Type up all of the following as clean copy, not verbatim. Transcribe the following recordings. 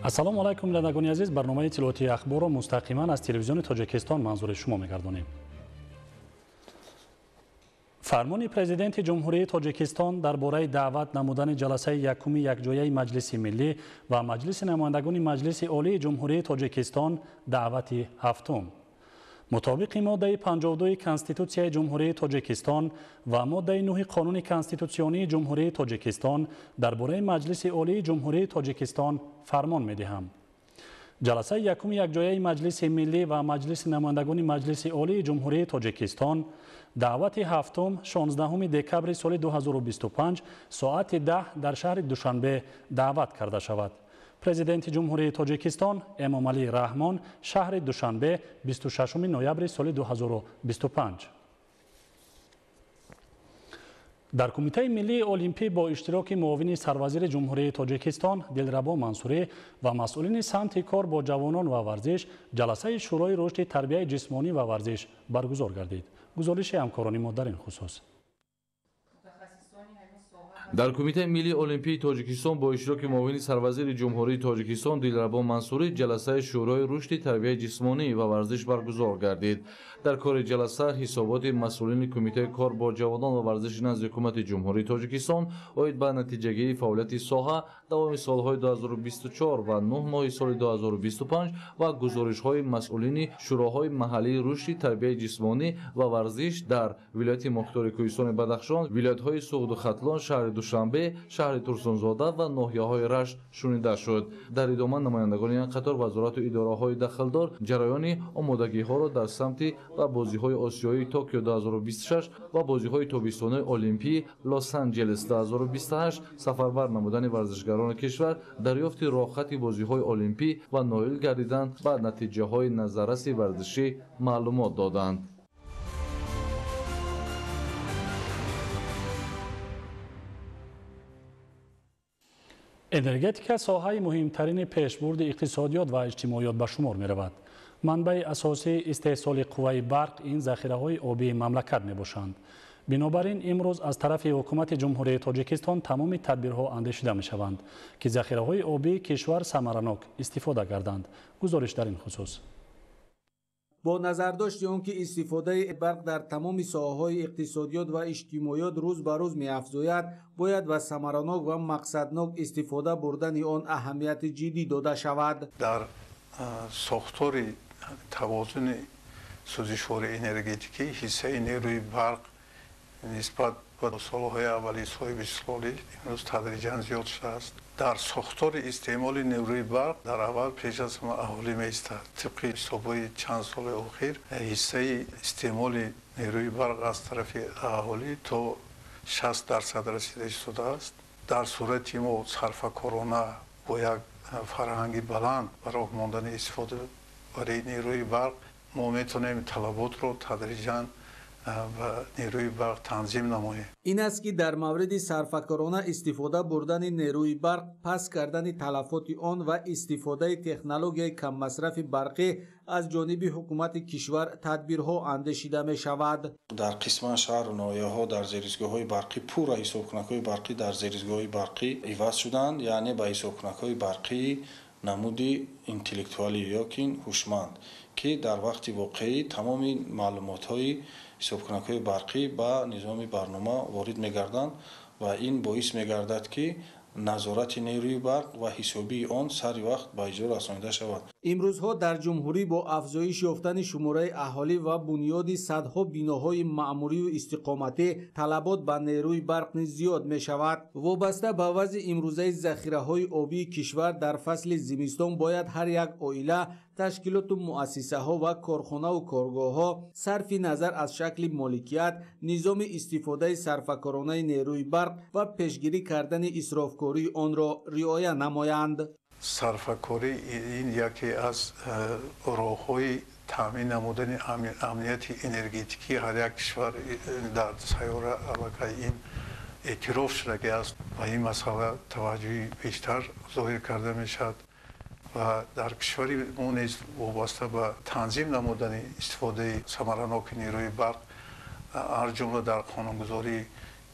ассалому алайкум бинандагони азиз, барномаи иттилоотии ахборро мустақиман аз телевизиони тоҷикистон манзури шумо мегардонем. фармони президенти ҷумҳурии тоҷикистон дар бораи даъват намудани ҷаласаи якуми якҷояи маҷлиси миллӣ ва маҷлиси намояндагони маҷлиси олии ҷумҳурии тоҷикистон даъвати ҳафтум. мутобиқи моддаи 52 Конститутсияи ҷумҳурии тоҷикистон ва моддаи 9 қонуни конститутсионии ҷумҳурии тоҷикистон дар бораи маҷлиси олии ҷумҳурии тоҷикистон фармон медиҳам. ҷаласаи якуми якҷояи маҷлиси миллӣ ва маҷлиси намояндагони маҷлиси олии ҷумҳурии тоҷикистон даъвати ҳафтум 16 декабри соли 2025 соати 10 дар шаҳри Душанбе даъват карда шавад. президенти ҷумҳурии тоҷикистон Эмомалӣ Раҳмон шаҳри Душанбе 26 ноябри соли 2025. дар Кумитаи миллии олимпӣ бо иштироки муовини сарвазири ҷумҳурии тоҷикистон Дилрабо Мансурӣ ва масъулини самти кор бо ҷавонон ва варзиш ҷаласаи шӯрои рушди тарбияи ҷисмонӣ ва варзиш баргузор гардид. гузориши ҳамкорони мо дар ин хусус. дар Кумитаи миллии олимпии тоҷикистон бо иштироки муовини сарвазири ҷумҳурии тоҷикистон Дилрабо Мансурӣ ҷаласаи шӯрои рушди тарбияи ҷисмонӣ ва варзиш баргузор гардид. дар кори ҷаласа ҳисоботи масъулини Кумитаи кор бо ҷавонон ва варзиши назди ҳукумати ҷумҳурии тоҷикистон оид ба натиҷагирии фаъолияти соҳа давоми солҳои 2024 ва 9 моҳи соли 2025 ва гузоришҳои масъулини шӯроҳои маҳаллии рушди тарбияи ҷисмонӣ ва варзиш дар вилояти Мохтори Кӯҳистони Бадахшон, вилоятҳои Суғду Хатлон, шаҳри Душанбе, шаҳри Турсунзода ва ноҳияҳои Рашт шунида шуд. дар идома намояндагони як қатор вазорату идораҳои дахлдор ҷараёни омодагиҳоро дар самти ва бозиҳои осиёии Токио 2026 ва бозиҳои тобистонаи олимпии Лос-Анҷелес 2028 сафарбар намудани варзишгарони кишвар дарёфти роҳхати бозиҳои олимпӣ ва ноил гардидан ба натиҷаҳои назарраси варзишӣ маълумот доданд. энергетика соҳаи муҳимтарини пешбурди иқтисодиёт ва иҷтимоиёт ба шумор меравад. манбаи асосии истеҳсоли қувваи барқ ин захираҳои обии мамлакат мебошанд. бинобар ин имрӯз аз тарафи ҳукумати ҷумҳурии тоҷикистон тамоми тадбирҳо андешида мешаванд ки захираҳои обии кишвар самаранок истифода гарданд. гузориш дар ин хусус. бо назардошти он ки истифодаи барқ дар тамоми соҳаҳои иқтисодиёт ва иҷтимоиёт рӯз ба рӯз меафзояд, бояд ба самаранок ва мақсаднок истифода бурдани он аҳамияти ҷиддӣ дода шавад. дар сохтори тавозуни сӯзишвори энергетикӣ ҳиссаи нерӯи барқ нисбат ба солҳои аввали соҳиби истиқлолӣ имрӯз тадриҷан зиёд шудааст. дар сохтори истеъмоли нерӯи барқ дар аввал пеш аз ҳама аҳолӣ меистад. тибқи ҳисобҳои чанд соли охир ҳиссаи истеъмоли нерӯи барқ аз тарафи аҳолӣ то 60% расида истодааст. дар сурати мо сарфакорона бо як фарҳанги баланд барои мондани истифода барои нерӯи барқ мо метавонем талаботро тадриҷан ба нерӯи барқ танзим намоем. ин аст ки дар мавриди сарфакорона истифода бурдани нерӯи барқ, пас кардани талафоти он ва истифодаи технологияи каммасрафи барқӣ аз ҷониби ҳукумати кишвар тадбирҳо андешида мешавад. дар қисман шаҳру ноҳияҳо дар зеризгоҳҳои барқӣ пурра ҳисобкунакҳои барқӣ дар зеризгоҳҳои барқӣ иваз шуданд, яъне ба ҳисобкунакҳои барқии намуди интеллектуалӣ ёки ҳушманд, ки дар вақти воқеӣ тамоми маълумотҳои ҳисобкунакҳои барқӣ ба низоми барнома ворид мегарданд ва ин боис мегардад ки назорати нерӯи барқ ва ҳисобии он сари вақт ба иҷро расонида шавад. имрӯзҳо дар ҷумҳурӣ бо афзоиш ёфтани шумораи аҳолӣ ва бунёди садҳо биноҳои маъмурию истиқоматӣ талабот ба нерӯи барқ низ зиёд мешавад. вобаста ба вазъи имрӯзаи захираҳои обии кишвар дар фасли зимистон бояд ҳар як оила, ташкилоту муассисаҳо ва корхонаву коргоҳҳо сарфи назар аз шакли моликият, низоми истифодаи сарфакоронаи нерӯи барқ ва пешгирӣ кардани исрофкории онро риоя намоянд. сарфакорӣ ин яке аз роҳҳои таъмин намудани амнияти энергетикии ҳар як кишвар дар сайёра аллакай ин эътироф шудагааст ва ин масъала таваҷҷӯҳи бештар зоҳир карда мешавад ва дар кишвари мо низ вобаста ба танзим намудани истифодаи самараноки нерӯи барқ ҳар ҷумла дар қонунгузории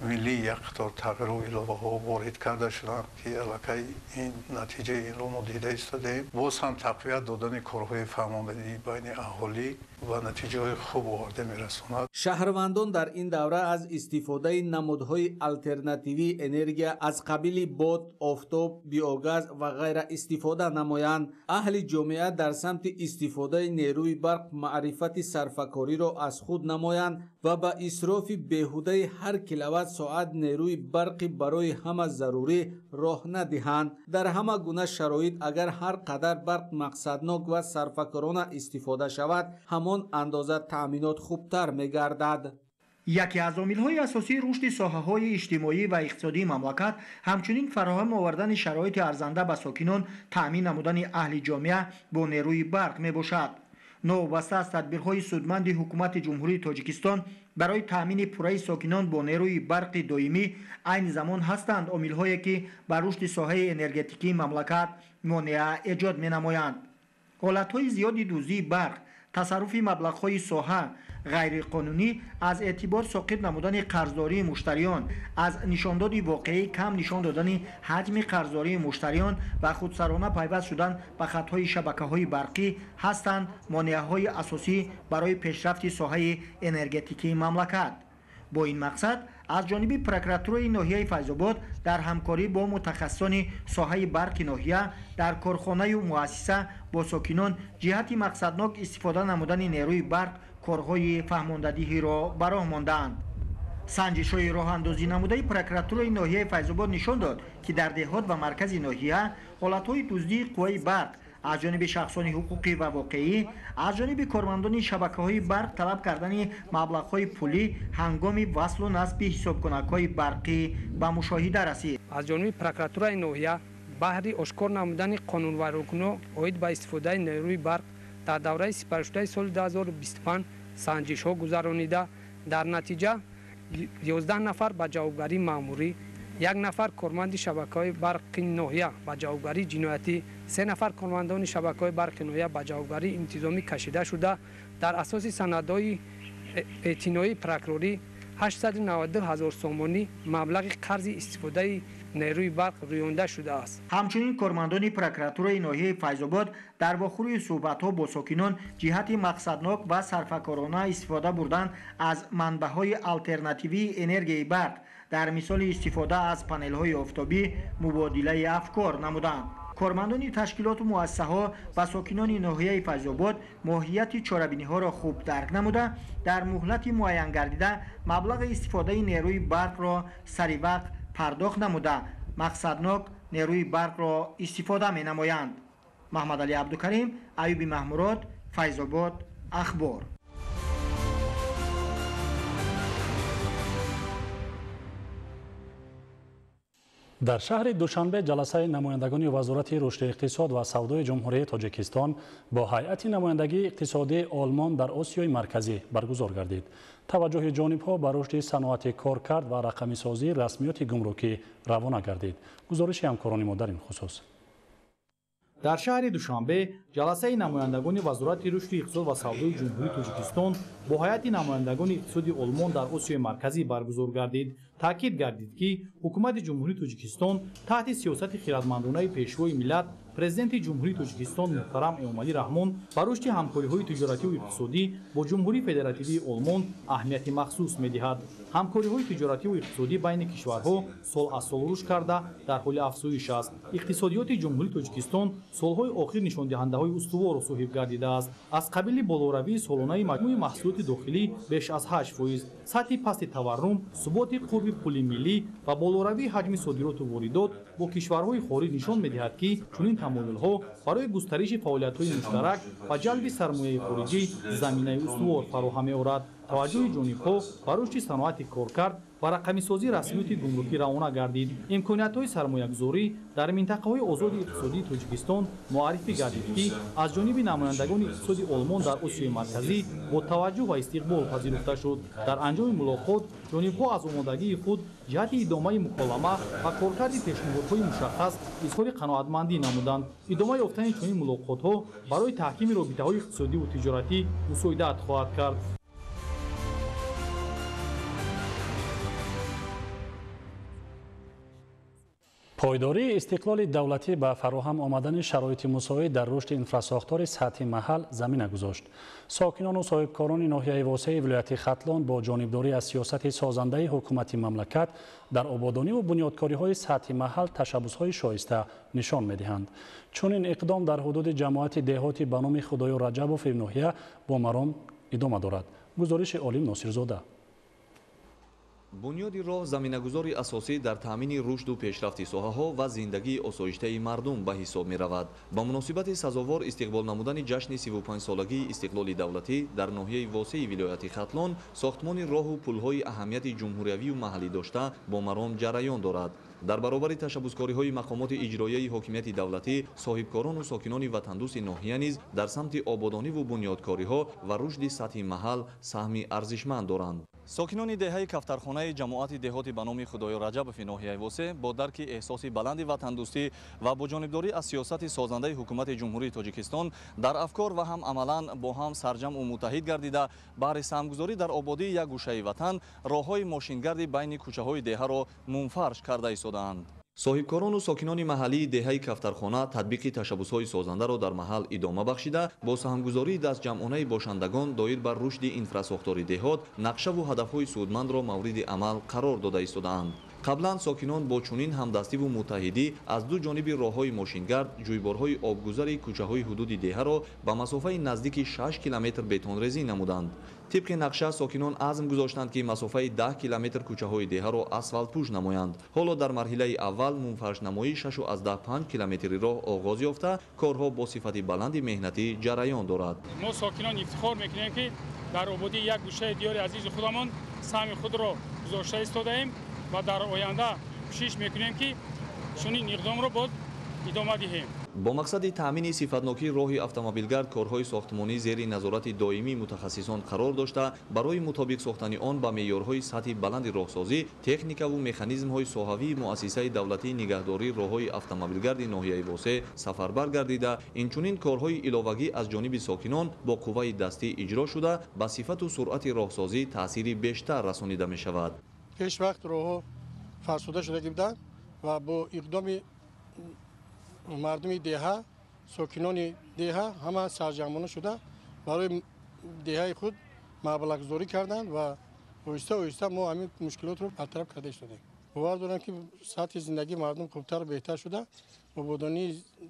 ملی یک قطار تغییر و الهه ها وارد کرده شدند که الکی این نتیجه این رو ما دیده ایستادیم. باز هم تقویت دادن کارهای فهماندهی بین اهالی و نتیجه های خوب آورده میرساند. شهروندان در این دوره از استفاده نمودهای الترناتیوی انرژی از قبیل باد، آفتاب، بیوگاز و غیره استفاده نمایند. اهل جامعه در سمت استفاده نیروی برق معرفت صرفه‌کاری را از خود نمایند و با اسراف بیهوده هر کیلووات ساعت نیروی برقی برای همه ضروری راه ندهند. در همه گونه شرایط اگر هر قدر برق مقصدناک و صرفه‌کارانه استفاده شود، همان اندازه تأمینات خوبتر می‌گردد. یکی از عامل‌های اساسی رشد ساحه‌های اجتماعی و اقتصادی مملکت همچنین فراهم آوردن شرایط ارزنده به ساکنان، تأمین نمودن اهل جامعه با نیروی برق میباشد. نوابسته از تدبیرهای سودمند حکومت جمهوری تاجیکستان برای تأمین پوره ساکنان با نیروی برق دائمی عین زمان هستند عامل‌هایی که بر رشد ساحه انرژتیکی مملکت مانع ایجاد می‌نمایند. حالت‌های زیادی دزدی برق، تصرف مبلغ‌های ساحه غیرقانونی، از اعتبار ساقط نمودن قرضداری مشتریان، از نشانداد واقعی کم نشان دادن حجم قرضداری مشتریان و خودسرانه پیوست شدن به خطهای شبکه‌های برقی هستند مانع‌های اساسی برای پیشرفت ساحه انرژتیکی مملکت. با این مقصد از جانب پروکراتورای ناحیه فیض‌آباد در همکاری با متخصصان ساحه برق ناحیه در کارخانه و مؤسسه با ساکنان جهت مقصدناک استفاده نمودن نیروی برق کارهای فهماندهی را براه ماندند. سنجش‌های راه اندازی نموده پروکراتورای ناحیه فیض‌آباد نشان داد که در دهات و مرکز ناحیه حالت‌های دزدی قوای برق از جانب شخصان حقوقی و واقعی از جانب کارمندان شبکه‌های برق طلب کردن مبلغ‌های پولی هنگام وصل و نصب حسابکنک‌های برقی به مشاهده رسید. از جانب پروکراتورای ناحیه بهر آشکار نمودن قانون و رکن‌ها عاید به استفاده نیروی برق در دوره سپارش‌دهی سال 2025 سنجش‌ها گذرانیده در نتیجه 11 نفر به جوابگری مأموری، 1 نفر کارمند شبکه‌های برق ناحیه به جوابگری جنایتی، 3 نفر کارمندان شبکه‌های برق ناحیه به جوابگری انتظامی کشیده شده. در اساس سندهای اعتنایی پروکوروری 892,000 سومانی مبلغ قرض استفاده نیروی برق رویانده شده است. همچنین کارمندان پروکراتورای ناحیه فیض‌آباد در واخور صحبت‌ها با ساکنان جهت مقصدناک و صرفه‌کارانه استفاده بردن از منبع‌های الترناتیوی انرژی برق در مثال استفاده از پانل‌های آفتابی مبادله افکار نمودند. کارمندان تشکیلات و مؤسسه‌ها و ساکنان ناحیه فیض‌آباد ماهیت چاره‌بینی‌ها را خوب درک نموده در مهلت معین گردیده مبلغ استفاده نیروی برق را سریع وقت پرداخت نموده مقصدناک نیروی برق را استفاده می‌نمایند. محمد علی عبدالکریم، ایوب محموراد، فیض‌آباد، اخبار. در شهر دوشنبه جلسه نمایندگان وزارت رشد اقتصاد و سودای جمهوری تاجیکستان با هیئت نمایندگی اقتصادی آلمان در آسیای مرکزی برگزار گردید. توجه جانب‌ها به رشد صنعت کارکرد و رقمی‌سازی رسمیات گمرکی روانه گردید. گزارش همکاران ما در این خصوص. در شهر دوشنبه جلسه نمایندگان وزارت رشد اقتصاد و سودای جمهوری تاجیکستان با هیئت نمایندگان اقتصادی آلمان در آسیای مرکزی برگزار گردید. تاکید گردید که حکومت جمهوری تاجیکستان تحت سیاست خیرتمندانه پیشوای ملت پرزیدنت جمهوری تاجیکستان محترم امامعلی رحمان با رشد همکاری‌های تجارتی و اقتصادی با جمهوری فدراتیوی آلمان اهمیت مخصوص می‌دهد. همکاری‌های تجارتی و اقتصادی بین کشورها سال از سال رشد کرده در حال افزایش است. اقتصادیات جمهوری تاجیکستان سال‌های آخر نشاندهنده‌های استوار صاحب گردیده است. از قبیل بالوروی سالانه مجموع محصولات داخلی بیش از 8%، سطح پست تورم، ثبات قرب پول ملی و بالوروی حجم صادرات و واردات با کشورهای خارج نشان می‌دهد که چنین تمایل‌ها برای گسترش فعالیت‌های مشترک و جلب سرمایه خارجی زمینه استوار فراهم می‌آورد. توجه جانب‌ها به رشد صنعت کارکرد و رقمی‌سازی رسمیات گمرکی روانه گردید. امکانیت‌های سرمایه‌گذاری در منطقه‌های آزاد اقتصادی تاجیکستان معرفی گردید که از جانب نمایندگان اقتصادی آلمان در آسیای مرکزی با توجه و استقبال پذیرفته شد. در انجام ملاقات جانب‌ها از آمادگی خود جهت ادامه مکالمه و کارکرد پیشنهادهای مشخص اظهار قناعتمندی نمودند. ادامه یافتن چنین ملاقات‌ها برای تحکیم رابطه‌های اقتصادی و تجارتی مساعدت خواهد کرد. پایداری استقلال دولتی به فراهم آمدن شرایط مساعد در رشد انفراساختار سطحی محل زمینه گذاشت. ساکنان و صاحبکاران ناحیه واسع ولایت ختلان با جانبداری از سیاست سازنده حکومت مملکت در آبادانی و بنیادکاری های سطحی محل تشبوس های شایسته نشان می‌دهند. چون این اقدام در حدود جماعت دهاتی به نام خدای رجبوف ناحیه با مرام ادامه دارد. گزارش عالم ناصرزاده. бунёди роҳ заминагузори асосӣ дар таъмини рушду пешрафти соҳаҳо ва зиндагии осоиштаи мардум ба ҳисоб меравад. ба муносибати сазовор истиқбол намудани ҷашни 35-солагии истиқлоли давлатӣ дар ноҳияи восеи вилояти Хатлон сохтмони роҳу пулҳои аҳамияти ҷумҳуриявию маҳаллӣ дошта бо маром ҷараён дорад. дар баробари ташаббускориҳои мақомоти иҷроияи ҳокимияти давлатӣ, соҳибкорону сокинони ватандӯси ноҳия низ дар самти ободониву бунёдкориҳо ва рушди сатҳи маҳал саҳми арзишманд доранд. сокинони деҳаи кафтархонаи ҷамоати деҳоти ба номи худоё раҷабофи ноҳияи восе бо дарки эҳсоси баланди ватандӯстӣ ва бо ҷонибдорӣ аз сиёсати созандаи ҳукумати ҷумҳурии Тоҷикистон дар афкор ва ҳам амалан бо ҳам сарҷамъу муттаҳид гардида баҳри саҳмгузорӣ дар ободии як гӯшаи ватан роҳҳои мошингарди байни кӯчаҳои деҳаро мунфарш карда истодаанд. соҳибкорону сокинони маҳаллии деҳаи кафтархона татбиқи ташаббусҳои созандаро дар маҳал идома бахшида бо саҳмгузории дастҷамъонаи бошандагон доир бар рушди инфрасохтори деҳот нақшаву ҳадафҳои судмандро мавриди амал қарор дода истодаанд. қаблан сокинон бо чунин ҳамдастиву муттаҳидӣ аз ду ҷониби роҳҳои мошингард ҷӯйборҳои обгузари кӯчаҳои ҳудуди деҳаро ба масофаи наздики 6 километр бетонрезӣ намуданд. тибқи нақша сокинон азм гузоштанд ки масофаи 10 километр кӯчаҳои деҳаро асфалтпӯш намоянд. ҳоло дар марҳилаи аввал мунфаршнамоии 6,5 километри роҳ оғоз ёфта, корҳо бо сифати баланди меҳнатӣ ҷараён дорад. мо сокинон ифтихор мекунем ки дар ободии як гӯшаи диёри азизи худамон саҳми худро гузошта истодаем ва дар оянда кӯшиш мекунем ки чунин иқдомро боз идома диҳем. бо мақсади таъмини сифатнокии роҳи автомобилгард корҳои сохтмонӣ зери назорати доимии мутахассисон қарор дошта, барои мутобиқ сохтани он ба меъёрҳои сатҳи баланди роҳсозӣ, техникаву механизмҳои соҳавии муассисаи давлатии нигаҳдории роҳҳои автомобилгарди ноҳияи восе сафарбар гардида, инчунин корҳои иловагӣ аз ҷониби сокинон бо қувваи дастӣ иҷро шуда, ба сифату суръати роҳсозӣ таъсири бештар расонида мешавад. пешвақт роҳҳо фарсуда шуда гирифтанд ва бо иқдоми мардуми деҳа, сокинони деҳа ҳама сарҷамъона шуда барои деҳаи худ маблағгузорӣ карданд ва оҳиста оҳиста мо ҳамин мушкилотро бартараф карда истодем. бовар дорам ки сатҳи зиндагии мардум хубтару беҳтар шуда, ободонӣ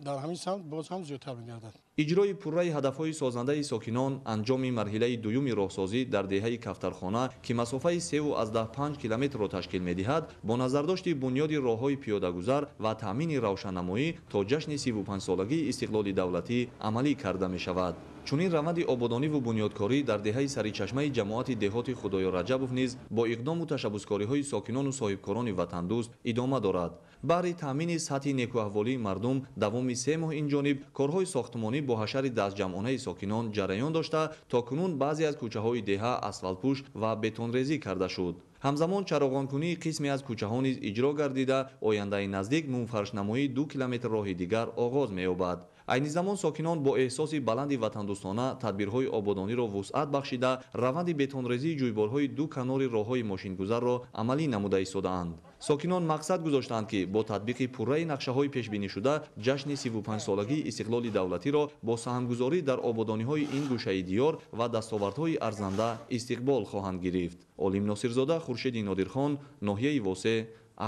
дар ҳамин самт боз ҳам зиёдтар мегардад. иҷрои пурраи ҳадафҳои созандаи сокинон, анҷоми марҳилаи дуюми роҳсозӣ дар деҳаи кафтархона ки масофаи 3,5 километрро ташкил медиҳад, бо назардошти бунёди роҳҳои пиёдагузар ва таъмини равшаннамоӣ то ҷашни 35-солагии истиқлоли давлатӣ амалӣ карда мешавад. чунин раванди ободониву бунёдкорӣ дар деҳаи саричашмаи ҷамоати деҳоти худоё раҷабов низ бо иқдому ташаббускориҳои сокинону соҳибкорони ватандӯст идома дорад. баҳри таъмини сатҳи некӯаҳволии мардум давоми 3 моҳ инҷониб корҳои сохтмонӣ бо ҳашари дастҷамъонаи сокинон ҷараён дошта, то кунун баъзе аз кӯчаҳои деҳа асфалтпӯш ва бетонрезӣ карда шуд. ҳамзамон чароғонкунии қисме аз кӯчаҳо низ иҷро гардида, ояндаи наздик мунфаршнамоии 2 километр роҳи дигар оғоз меёбад. айни замон сокинон бо эҳсоси баланди ватандӯстона тадбирҳои ободониро вусъат бахшида, раванди бетонрезии ҷӯйборҳои 2 канори роҳҳои мошингузарро амалӣ намуда истодаанд. сокинон мақсад гузоштанд ки бо татбиқи пурраи нақшаҳои пешбинишуда ҷашни 35-солагии истиқлоли давлатиро бо саҳмгузорӣ дар ободониҳои ин гӯшаи диёр ва дастовардҳои арзанда истиқбол хоҳанд гирифт. олим носирзода, хуршеди нодирхон, ноҳияи восе,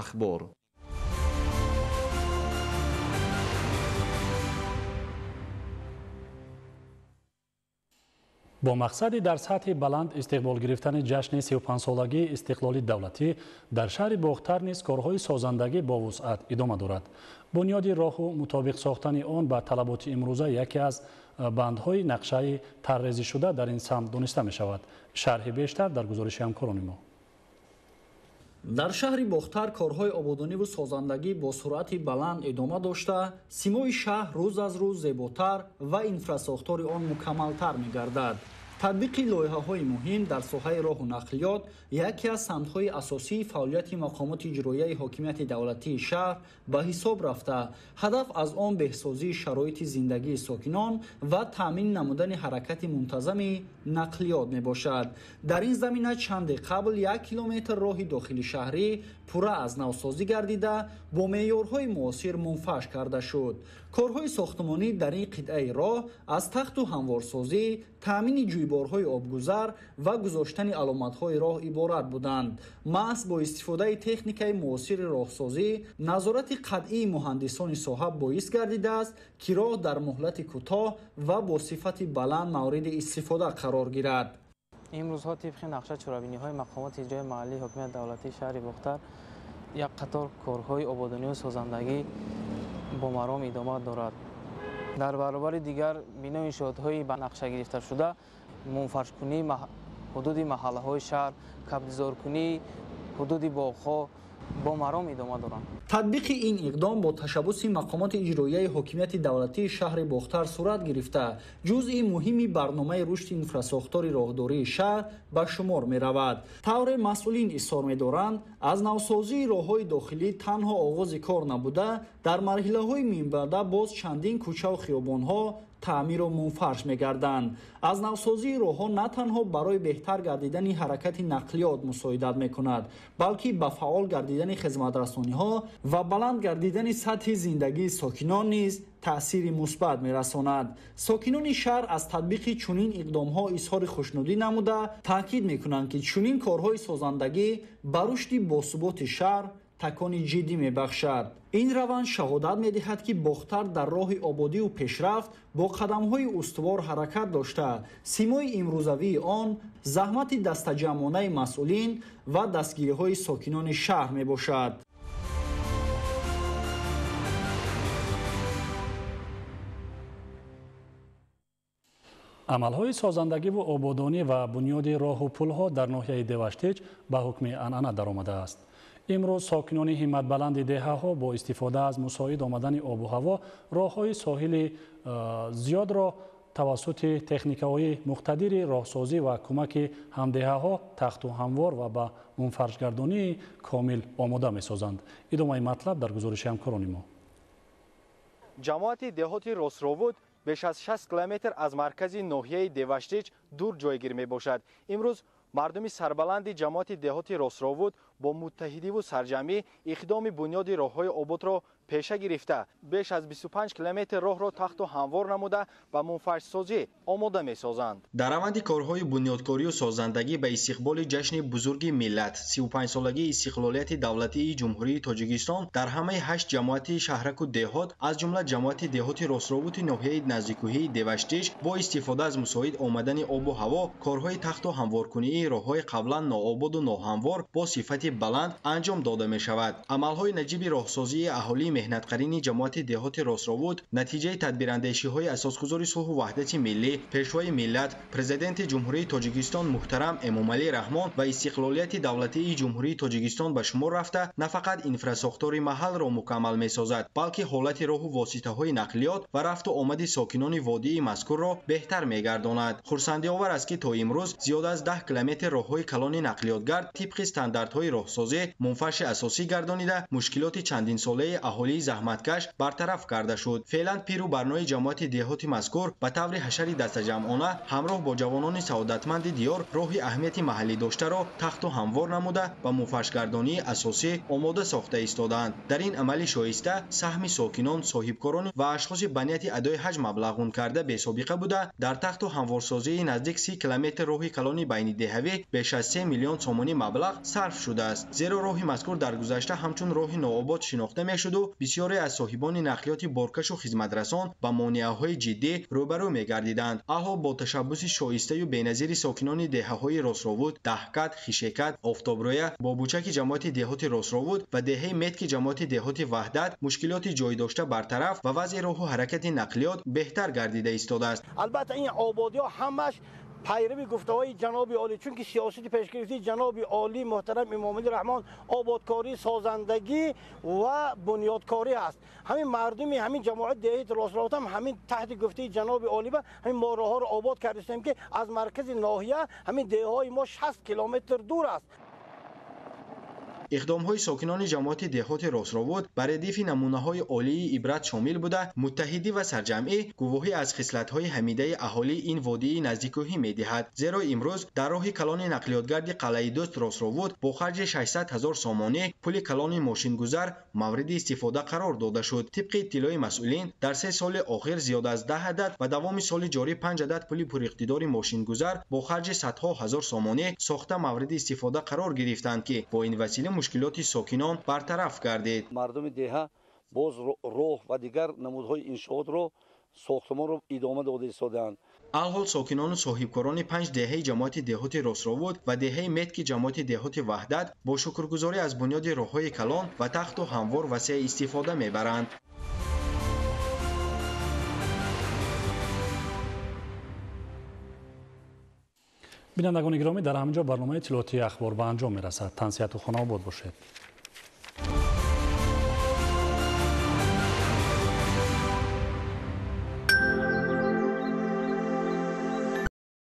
ахбор. با مقصد در سطح بلند استقبال گرفتن جشن 35-سالگی استقلالی دولتی در شهر باختر نیز کارهای سازندگی با وسعت ادامه دارد. بنیاد راه و مطابق ساختن آن به طلبات امروزه یکی از بندهای نقشه طرحریزی شده در این سمت دانسته می شود. شرح بیشتر در گزارش همکاران ما. дар шаҳри бохтар корҳои ободониву созандагӣ бо суръати баланд идома дошта, симои шаҳр рӯз аз рӯз зеботар ва инфрасохтори он мукаммалтар мегардад. татбиқи лоиҳаҳои муҳим дар соҳаи роҳу нақлиёт яке аз самтҳои асосии фаъолияти мақомоти иҷроияи ҳокимияти давлатии шаҳр ба ҳисоб рафта, ҳадаф аз он беҳсозии шароити зиндагии сокинон ва таъмин намудани ҳаракати мунтазами нақлиёт мебошад. дар ин замина чанде қабл 1 километр роҳи дохили шаҳрӣ пурра аз навсозӣ гардида бо меъёрҳои муосир мунфаш карда шуд. корҳои сохтмонӣ дар ин қитъаи роҳ аз тахту ҳамворсозӣ, таъмини ҷӯйборҳои обгузар ва гузоштани аломатҳои роҳ иборат буданд. маҳз бо истифодаи техникаи муосири роҳсозӣ, назорати қатъии муҳандисони соҳа боис гардидааст, ки роҳ дар муҳлати кӯтоҳ ва бо сифати баланд мавриди истифода қарор гирад. имрӯзҳо тибқи нақша чорабиниҳои мақомоти иҷрои маҳаллии ҳокимияти давлатии шаҳри Бохтар як қатор корҳои ободониву созандагӣ бо маром идома дорад. дар баробари дигар бинои иншоотҳои ба нақша гирифташуда, мунфашкунии ҳудуди маҳаллаҳои шаҳр, кабдизоркунии ҳудуди боғҳо бо маром идома доранд. татбиқи ин иқдом бо ташаббуси мақомоти иҷроияи ҳокимияти давлатии шаҳри Бохтар сурат гирифта, ҷузъи муҳими барномаи рушди инфрасохтори роҳдории шаҳр ба шумор меравад. тавре масъулин изҳор медоранд, аз навсозии роҳҳои дохилӣ танҳо оғози кор набуда, дар марҳилаҳои минбаъда боз чандин кӯчаву хиёбонҳо таъмиру мунфарш мегарданд. аз навсозии роҳҳо на танҳо барои беҳтар гардидани ҳаракати нақлиёт мусоидат мекунад, балки ба фаъол гардидани хизматрасониҳо ва баланд гардидани сатҳи зиндагии сокинон низ таъсири мусбат мерасонад. сокинони шаҳр аз татбиқи чунин иқдомҳо изҳори хушнудӣ намуда, таъкид мекунанд, ки чунин корҳои созандагӣ ба рушди босуботи шаҳр такони ҷиддӣ мебахшад. ин раванд шаҳодат медиҳад, ки Бохтар дар роҳи ободиву пешрафт бо қадамҳои устувор ҳаракат дошта, симои имрӯзавии он заҳмати дастаҷамъонаи масъулин ва дастгириҳои сокинони шаҳр мебошад. амалҳои созандагиву ободонӣ ва бунёди роҳу пулҳо дар ноҳияи деваштич ба ҳукми анъана даромадааст. имрӯз сокинони ҳимматбаланди деҳаҳо бо истифода аз мусоид омадани обу ҳаво роҳҳои соҳили зиёдро тавассути техникаҳои муқтадири роҳсозӣ ва кӯмаки ҳамдеҳаҳо тахту ҳамвор ва ба мунфаршгардонии комил омода месозанд. идомаи матлаб дар гузориши ҳамкорони мо. ҷамоати деҳоти Росровуд беш аз 60 километр аз маркази ноҳияи Деваштич дур ҷойгир мебошад. имрӯз мардуми сарбаланди ҷамоати деҳоти Росровуд бо муттаҳидиву сарҷамъӣ иқдоми бунёди роҳҳои ободро пеша гирифта, беш аз 25 километр роҳро тахту ҳамвор намуда ба мунфашсозӣ омода месозанд. дар раванди корҳои бунёдкорию созандагӣ ба истиқболи ҷашни бузурги миллат 35-солагии истиқлолияти давлатии ҷумҳурии Тоҷикистон дар ҳамаи 8 ҷамоати шаҳраку деҳот, аз ҷумла ҷамоати деҳоти Росровути ноҳияи наздикӯҳии Деваштич бо истифода аз мусоид омадани обу ҳаво, корҳои тахту ҳамворкунии роҳҳои қаблан ноободу ноҳамвор бо сифати баланд анҷом дода мешавад. амалҳои наҷиби роҳсозии аҳолии меҳнатқарини ҷамоати деҳоти Росровуд натиҷаи тадбирандешиҳои асосгузори сулҳу ваҳдати миллӣ, пешвои миллат, президенти ҷумҳурии Тоҷикистон муҳтарам Эмомалӣ Раҳмон ва истиқлолияти давлатии ҷумҳурии Тоҷикистон ба шумор рафта, на фақат инфрасохтори маҳаллро мукаммал месозад, балки ҳолати роҳу воситаҳои нақлиёт ва рафту омади сокинони водии мазкурро беҳтар мегардонад. хурсандиовар аст, ки то имрӯз зиёда аз 10 километр роҳҳои калони нақлиётгард тибқи стандартҳои роҳсозӣ мунфаши асосӣ гардонида, мушкилоти чандинсолаи аҳолии заҳматкаш бартараф карда шуд. феълан пиру барнои ҷамоати деҳоти мазкур ба таври ҳашари дастаҷамъона ҳамроҳ бо ҷавонони саодатманди диёр роҳи аҳамияти маҳаллӣ доштаро тахту ҳамвор намуда ба мунфашгардонии асосӣ омода сохта истодаанд. дар ин амали шоиста саҳми сокинон, соҳибкорони ва ашхоси ба нияти адои ҳаҷ маблағгун карда бесобиқа буда, дар тахту ҳамворсозии наздик 30 километр роҳи калони байни деҳавӣ беш аз 3 миллион сомонӣ маблағ сарф шудааст. зеро роҳи мазкур дар гузашта ҳамчун роҳи нообод шинохта мешуду, бисёре аз соҳибони нақлиёти боркашу хизматрасон ба монеаҳои ҷиддӣ рӯбарӯ мегардиданд. аҳо бо ташаббуси шоистаю беназири сокинони деҳаҳои Росровуд, Даҳкат, Хишекат, Офтобрӯя, Бобучаки ҷамоати деҳоти Росровуд ва деҳаи Метки ҷамоати деҳоти Ваҳдат мушкилоти ҷойдошта бартараф ва вазъи роҳу ҳаракати нақлиёт беҳтар гардида истодааст. албатта ин ободиҳо ҳамаш پیروی گفته‌های جناب عالی، چون که سیاست پیشگرفتی جناب عالی محترم امام علی رحمان آبادکاری، سازندگی و بنیادکاری است. همین مردمی همین جماعت دهیت راسراوت هم همین تحت گفته جناب عالی با همین ماراها رو آباد کردیم که از مرکز ناحیه همین دههای ما 60 کیلومتر دور است. اقدام‌های ساکنان جماعت دهات راسراود بر ردیف نمونه‌های عالی عبرت شامل بوده، متحدی و سرجمعی گواهی از خصلت‌های حمیده اهالی این وادی نزدیکویی می‌دهد. زیرا امروز در راه کلان نقلیاتگرد قلعه دوست راسراود با خرج 600,000 سامانه پل کلان ماشینگذر مورد استفاده قرار داده شد. طبق اطلاع مسئولین در 3 سال آخر زیاد از 10 عدد و دوام سال جاری 5 عدد پل پراقتدار ماشینگذر با خرج صدها هزار سامانه ساخته مورد استفاده قرار گرفتند که با این وسیله مشکلات ساکنان برطرف گردید. مردم دهه باز راه و دیگر نمودهای انشاءات رو ساختمان رو ادامه داده ایستادند. الحال ساکنان و صاحبکاران 5 دهه جماعت دهات راسراود و دهه متک جماعت دهات وحدت با شکرگزاری از بنیاد راههای کلان و تخت و هموار وسیع استفاده میبرند. بینندگان گرامی، در همینجا برنامه اطلاعاتی اخبار به انجام میرسد. تنصیحات و خانه آباد باشید.